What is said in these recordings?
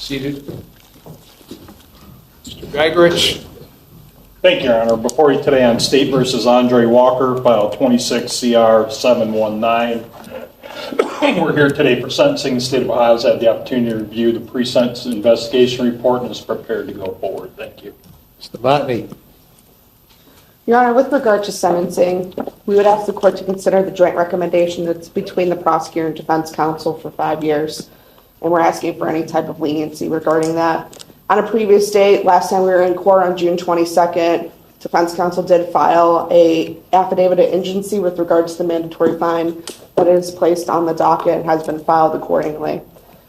Seated. Mr. Geigerich. Thank you, Your Honor. Before you today on State versus Andre Walker, file 26 CR 719. We're here today for sentencing. The state of Ohio has had the opportunity to review the pre-sentence investigation report and is prepared to go forward. Thank you. Mr. Botany. Your Honor, with regard to sentencing, we would ask the court to consider the joint recommendation that's between the prosecutor and defense counsel for 5 years. And we're asking for any type of leniency regarding that. On a previous date, last time we were in court on June 22nd, defense counsel did file a affidavit of indigency with regard to the mandatory fine that is placed on the docket and has been filed accordingly.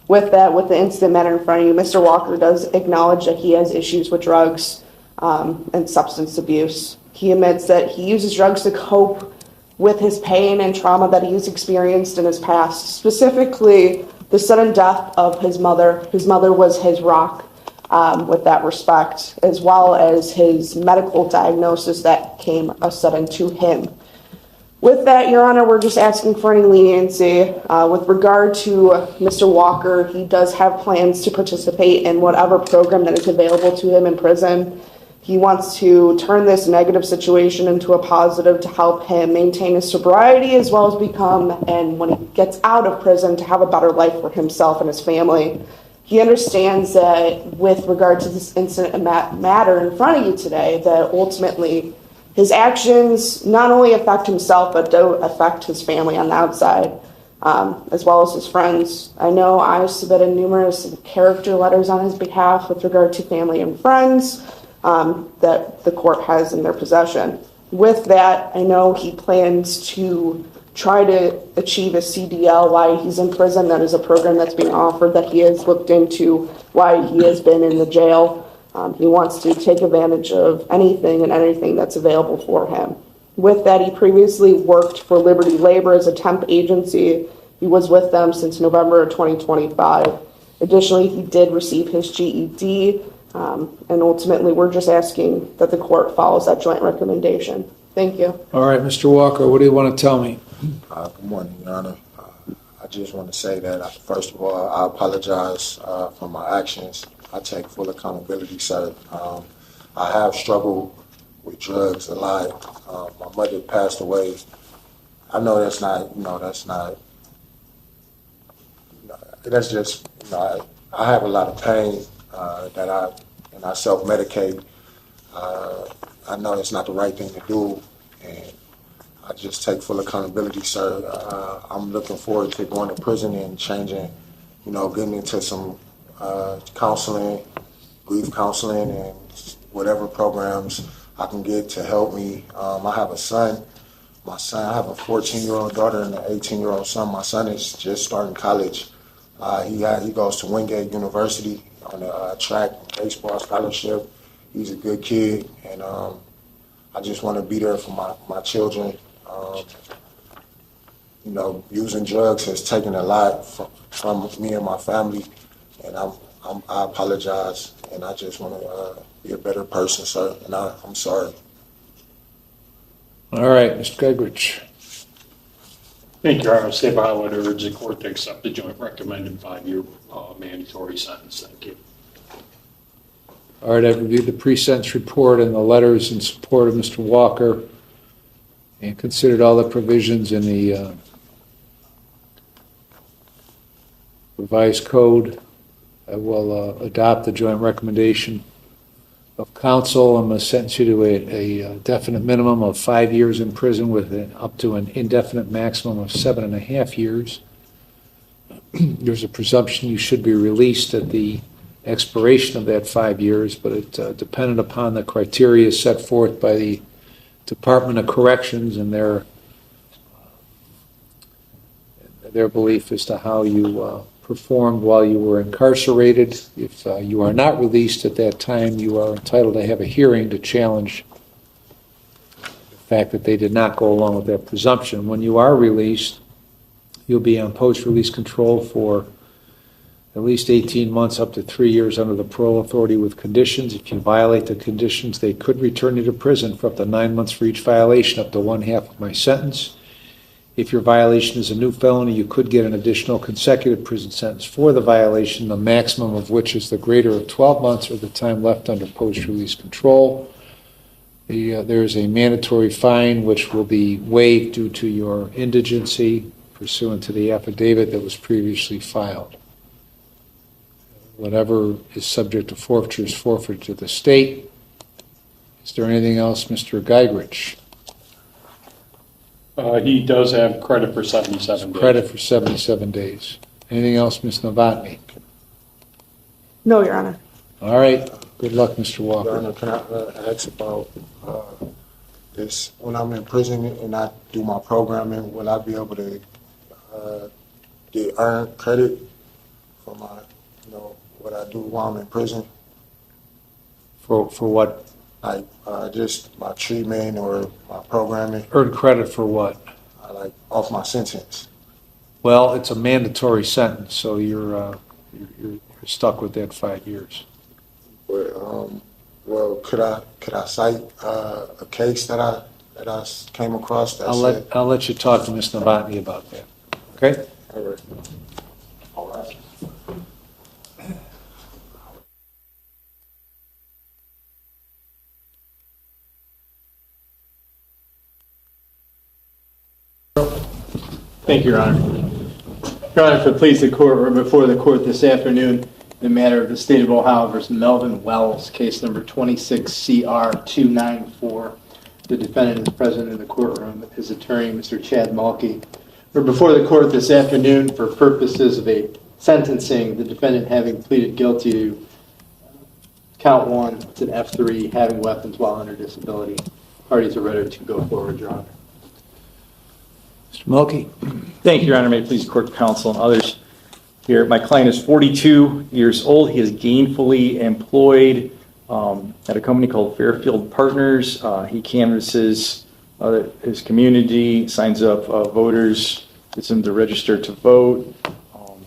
With that, with the incident matter in front of you, Mr. Walker does acknowledge that he has issues with drugs and substance abuse. He admits that he uses drugs to cope with his pain and trauma that he's experienced in his past, specifically the sudden death of his mother. His mother was his rock with that respect, as well as his medical diagnosis that came sudden to him. With that, Your Honor, we're just asking for any leniency. With regard to Mr. Walker, he does have plans to participate in whatever program that is available to him in prison. He wants to turn this negative situation into a positive to help him maintain his sobriety as well as become, and when he gets out of prison, to have a better life for himself and his family. He understands that with regard to this incident matter in front of you today, that ultimately his actions not only affect himself, but do affect his family on the outside, as well as his friends. I know I submitted numerous character letters on his behalf with regard to family and friends that the court has in their possession. With that, I know he plans to try to achieve a CDL while he's in prison. That is a program that's being offered that he has looked into while he has been in the jail. He wants to take advantage of anything and everything that's available for him. With that, he previously worked for Liberty Labor as a temp agency. He was with them since November of 2025. Additionally, he did receive his GED, and ultimately we're just asking that the court follows that joint recommendation. Thank you. All right, Mr. Walker, what do you want to tell me? Good morning, Your Honor. I just want to say that, first of all, I apologize for my actions. I take full accountability, sir. I have struggled with drugs a lot. My mother passed away. I know that's just, I have a lot of pain that I self-medicate. I know it's not the right thing to do, and I just take full accountability, sir. I'm looking forward to going to prison and changing, getting into some counseling, grief counseling, and whatever programs I can get to help me. I have a son. I have a 14-year-old daughter and an 18-year-old son. My son is just starting college. He goes to Wingate University on a track and baseball scholarship. He's a good kid, and I just want to be there for my children. Using drugs has taken a lot from me and my family, and I apologize, and I just want to be a better person, sir, and I'm sorry. All right, Mr. Geigerich. Thank you, Your Honor. State of Ohio would urge the court to accept the joint recommended 5-year mandatory sentence. Thank you. All right, I've reviewed the pre-sentence report and the letters in support of Mr. Walker and considered all the provisions in the revised code. I will adopt the joint recommendation of counsel. I'm going to sentence you to a definite minimum of 5 years in prison with up to an indefinite maximum of 7.5 years. There's a presumption you should be released at the expiration of that 5 years, but it depended upon the criteria set forth by the Department of Corrections and their belief as to how you performed while you were incarcerated. If you are not released at that time, you are entitled to have a hearing to challenge the fact that they did not go along with that presumption. When you are released, you'll be on post-release control for at least 18 months up to 3 years under the parole authority with conditions. If you violate the conditions, they could return you to prison for up to 9 months for each violation, up to 1/2 of my sentence. If your violation is a new felony, you could get an additional consecutive prison sentence for the violation, the maximum of which is the greater of 12 months or the time left under post-release control. There is a mandatory fine which will be waived due to your indigency pursuant to the affidavit that was previously filed. Whatever is subject to forfeiture is forfeited to the state. Is there anything else, Mr. Geigrich? He does have credit for 77 days. Credit for 77 days. Anything else, Ms. Novotny? No, Your Honor. All right. Good luck, Mr. Your Walker. Honor, can I ask about this? When I'm in prison and I do my programming, will I be able to get earned credit for my, what I do while I'm in prison? For what? Like just my treatment or my programming, Earn credit for what? like off my sentence. Well, it's a mandatory sentence, so you're stuck with that 5 years. But, well, could I cite a case that I came across that said? I'll let you talk to Ms. Novotny about that. Okay? All right. All right. Thank you, Your Honor. Your Honor, if it please the court, or before the court this afternoon, the matter of the State of Ohio versus Melvin Wells, case number 26CR294. The defendant is present in the courtroom, his attorney, Mr. Chad Mulkey. We're before the court this afternoon for purposes of a sentencing, the defendant having pleaded guilty to count 1, it's an F3, having weapons while under disability. Parties are ready to go forward, Your Honor. Mr. Mulkey? Thank you, Your Honor. May it please the court, counsel, and others here. My client is 42 years old. He is gainfully employed at a company called Fairfield Partners. He canvasses his community, signs up voters, gets them to register to vote.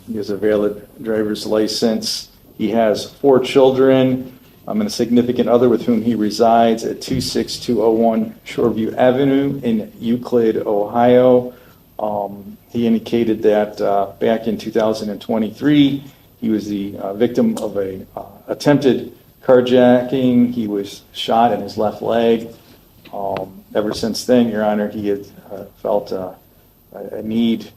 He has a valid driver's license. He has 4 children and a significant other with whom he resides at 26201 Shoreview Avenue in Euclid, Ohio. He indicated that back in 2023, he was the victim of a attempted carjacking. He was shot in his left leg. Ever since then, Your Honor, he had felt a need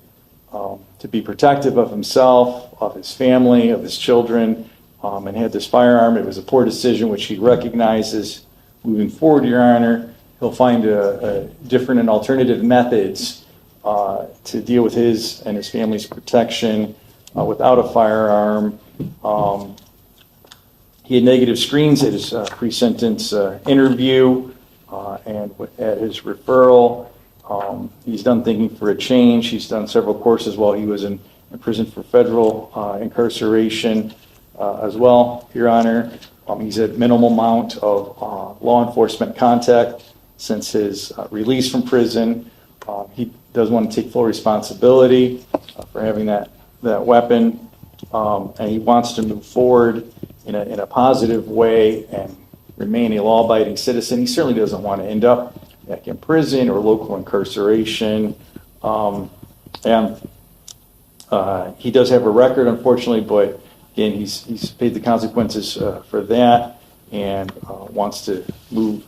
to be protective of himself, of his family, of his children, and had this firearm. It was a poor decision, which he recognizes. Moving forward, Your Honor, he'll find different and alternative methods to deal with his and his family's protection without a firearm. He had negative screens at his pre-sentence interview and at his referral. He's done thinking for a change. He's done several courses while he was in prison for federal incarceration as well, Your Honor. He's had minimal amount of law enforcement contact since his release from prison. He does want to take full responsibility for having that weapon, and he wants to move forward in a positive way and remain a law-abiding citizen. He certainly doesn't want to end up back in prison or local incarceration. And he does have a record, unfortunately, but again, he's paid the consequences for that and wants to move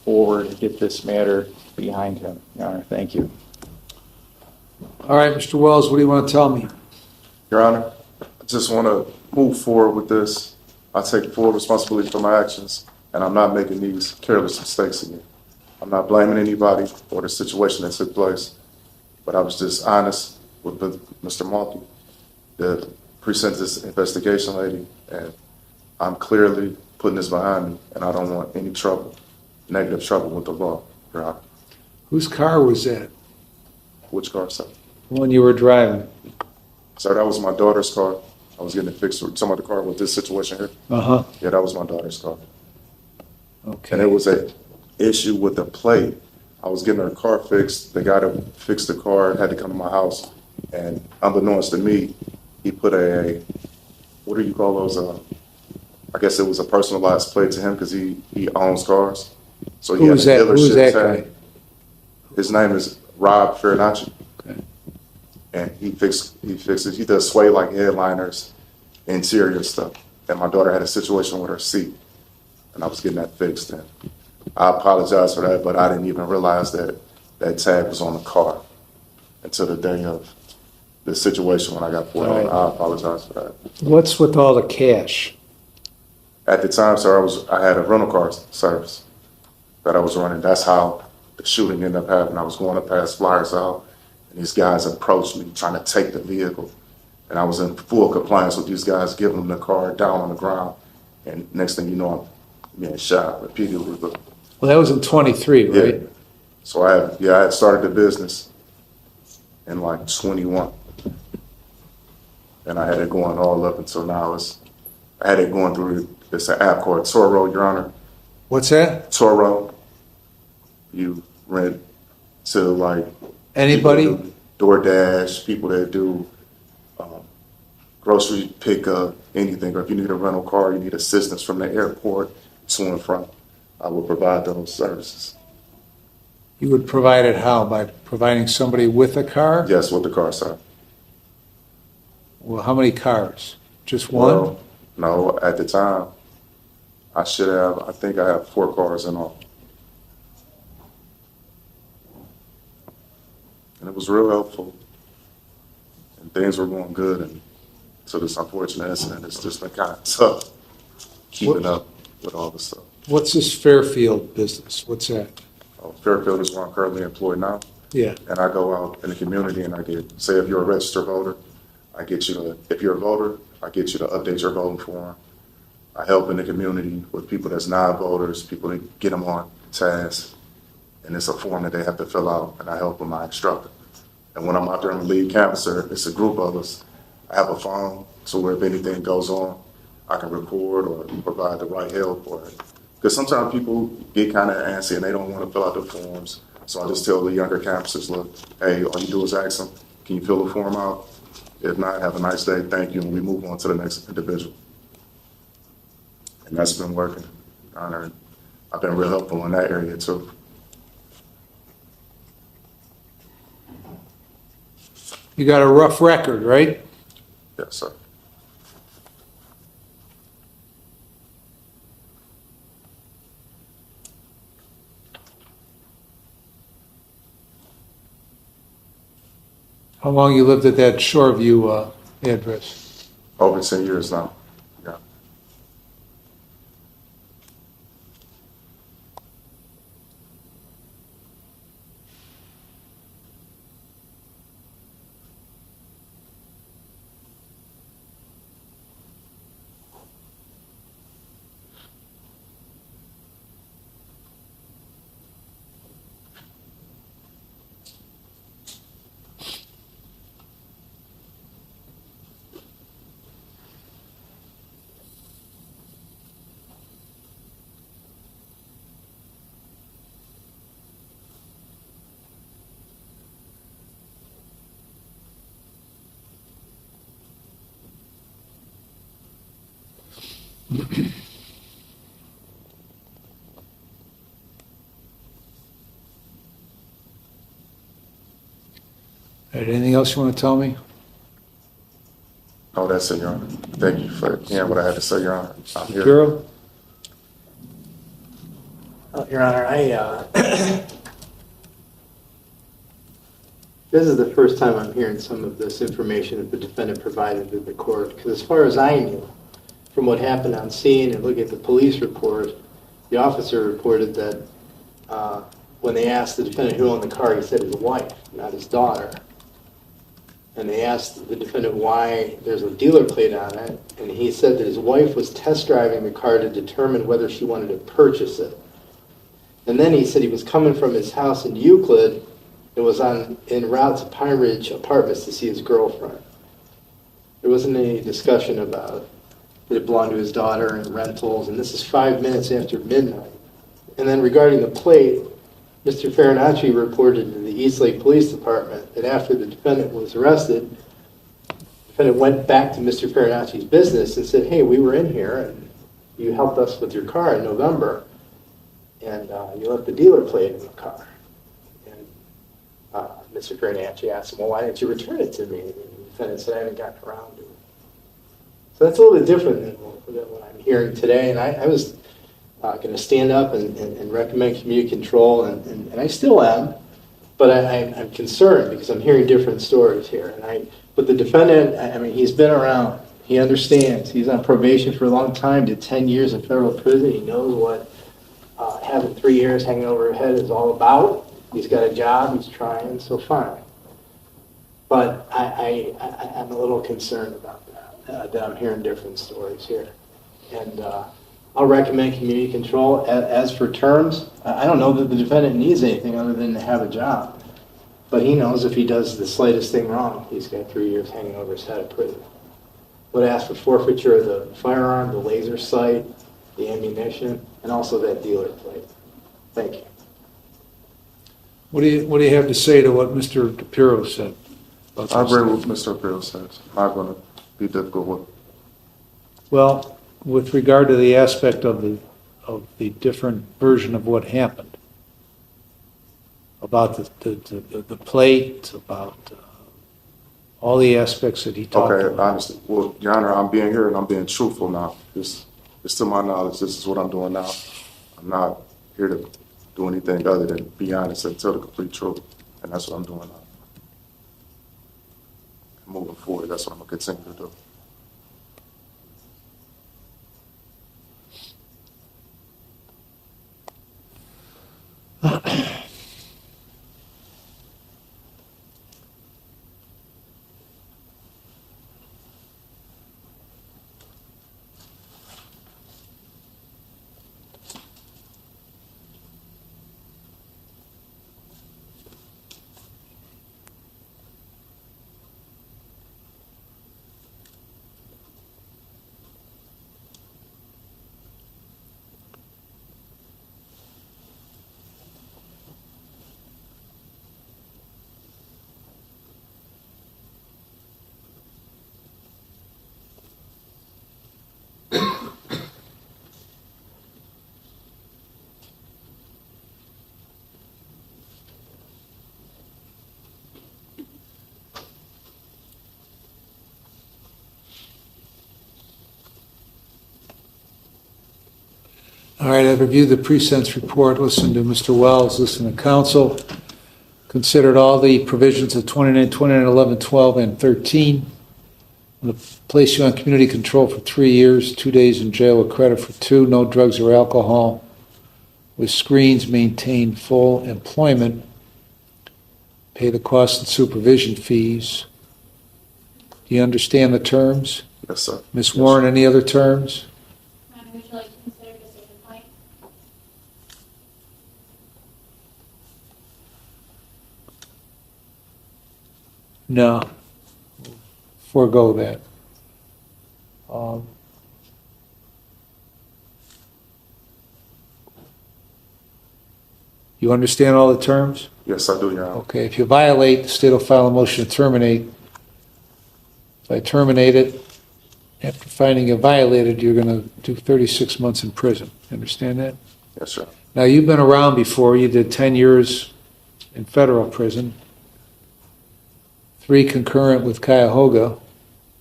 forward and get this matter behind him. Your Honor, thank you. All right, Mr. Wells, what do you want to tell me? Your Honor, I just want to move forward with this. I take full responsibility for my actions, and I'm not making these careless mistakes again. I'm not blaming anybody for the situation that took place, but I was just honest with Mr. Mulkey, the pre-sentence investigation lady, and I'm clearly putting this behind me, and I don't want any trouble, negative trouble with the law, Your Honor. Whose car was that? Which car, sir? The one you were driving? Sir, that was my daughter's car. I was getting it fixed with some of the car with this situation here. Uh-huh. Yeah, that was my daughter's car. Okay. And it was a issue with the plate. I was getting her car fixed. The guy that fixed the car had to come to my house, and unbeknownst to me, he put what do you call those? I guess it was a personalized plate to him because he owns cars. So he Who had was a that? Who was dealership that tag. guy? His name is Rob Farinacci. Okay. and he fixes. He does sway like headliners, interior stuff. And my daughter had a situation with her seat, and I was getting that fixed. And I apologize for that, but I didn't even realize that that tag was on the car until the day of the situation when I got pulled over. I apologize for that. What's with all the cash? At the time, sir, I had a rental car service that I was running. That's how the shooting ended up happening. I was going to pass flyers out, and these guys approached me trying to take the vehicle. And I was in full compliance with these guys, giving them the car down on the ground. And next thing you know, I'm being shot repeatedly. But Well, that was in 23, right? yeah. So I had started the business in like 21. And I had it going all up until now. I had it going through, it's an app called Toro, Your Honor. What's that? Toro. You rent to like Anybody? people that do DoorDash, people that do grocery pickup, anything. Or if you need a rental car, you need assistance from the airport to and from, I will provide those services. You would provide it how? By providing somebody with a car? Yes, with the car, sir. Well, how many cars? Just one? Well, no, at the time, I think I have 4 cars in all. And it was real helpful. And things were going good. And so this unfortunate incident, it's just been kind of tough keeping up with all this stuff. What's this Fairfield business? What's that? Fairfield is where I'm currently employed now. Yeah. And I go out in the community and I get, say if you're a registered voter, if you're a voter, I get you to update your voting form. I help in the community with people that's non-voters, people that get them on task. And it's a form that they have to fill out, and I help them, I instruct them. And when I'm out there on the lead canvasser, it's a group of us. I have a phone, so where if anything goes on, I can record or provide the right help. Because sometimes people get kind of antsy and they don't want to fill out the forms. So I just tell the younger canvassers, look, hey, all you do is ask them, can you fill the form out? If not, have a nice day, thank you, and we move on to the next individual. And that's been working. I've been real helpful in that area too. You got a rough record, right? Yes, sir. How long you lived at that Shoreview address? Over 10 years now. Yeah. All right, anything else you want to tell me? Oh, that's it, Your Honor. Thank you for hearing what I had to say, Your Honor. I'm here. Bureau? Your Honor, this is the first time I'm hearing some of this information that the defendant provided to the court, because as far as I knew, from what happened on scene and looking at the police report, the officer reported that when they asked the defendant who owned the car, he said his wife, not his daughter. And they asked the defendant why there's a dealer plate on it, and he said that his wife was test driving the car to determine whether she wanted to purchase it. And then he said he was coming from his house in Euclid and was en route to Pine Ridge Apartments to see his girlfriend. There wasn't any discussion about that it belonged to his daughter and rentals, and this is 5 minutes after midnight. And then regarding the plate, Mr. Farinacci reported to the Eastlake Police Department that after the defendant was arrested, the defendant went back to Mr. Farinacci's business and said, hey, we were in here and you helped us with your car in November, and you left the dealer plate in the car. And Mr. Granacci asked him, well, why didn't you return it to me? And the defendant said, I haven't gotten around to it. So that's a little bit different than what I'm hearing today. And I was going to stand up and recommend community control, and I still am, but I'm concerned because I'm hearing different stories here. But the defendant, I mean, he's been around. He understands. He's on probation for a long time, did 10 years in federal prison. He knows what having 3 years hanging over his head is all about. He's got a job. He's trying, so fine. But I'm a little concerned about that I'm hearing different stories here. And I'll recommend community control. As for terms, I don't know that the defendant needs anything other than to have a job. But he knows if he does the slightest thing wrong, he's got 3 years hanging over his head of prison. Would ask for forfeiture of the firearm, the laser sight, the ammunition, and also that dealer plate. Thank you. What do you have to say to what Mr. DePiero said? I agree with Mr. Bill says. Not going to be difficult with. Well, with regard to the aspect of the different version of what happened, about the plate, about all the aspects that he talked Okay, about. I understand. Well, Your Honor, I'm being here and I'm being truthful now. It's to my knowledge, this is what I'm doing now. I'm not here to do anything other than be honest and tell the complete truth. And that's what I'm doing now. Moving forward, that's what I'm going to continue to do. All right, I've reviewed the pre-sentence report, listened to Mr. Wells, listened to counsel, considered all the provisions of 29, 29, 11, 12, and 13. I'm going to place you on community control for 3 years, 2 days in jail with credit for 2, no drugs or alcohol, with screens, maintain full employment, pay the cost and supervision fees. Do you understand the terms? Yes, sir. Ms. Warren, any other terms? Madam, would you like to consider this a complaint? No. Forego that. You understand all the terms? Yes, I do, Your Honor. Okay, if you violate, the state will file a motion to terminate. If I terminate it, after finding you violated, you're going to do 36 months in prison. Understand that? Yes, sir. Now, you've been around before. You did 10 years in federal prison, 3 concurrent with Cuyahoga.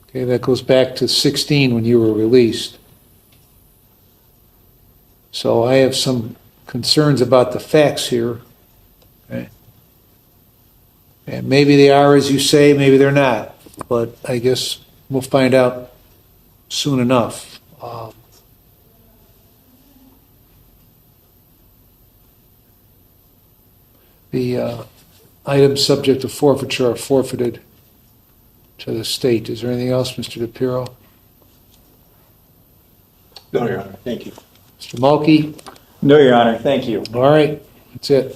Okay, that goes back to 16 when you were released. So I have some concerns about the facts here. Okay? And maybe they are as you say, maybe they're not. But I guess we'll find out soon enough. The items subject to forfeiture are forfeited to the state. Is there anything else, Mr. DePiero? No, Your Honor. Thank you. Mr. Mulkey? No, Your Honor, thank you. All right, that's it.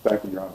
Thank you, Your Honor.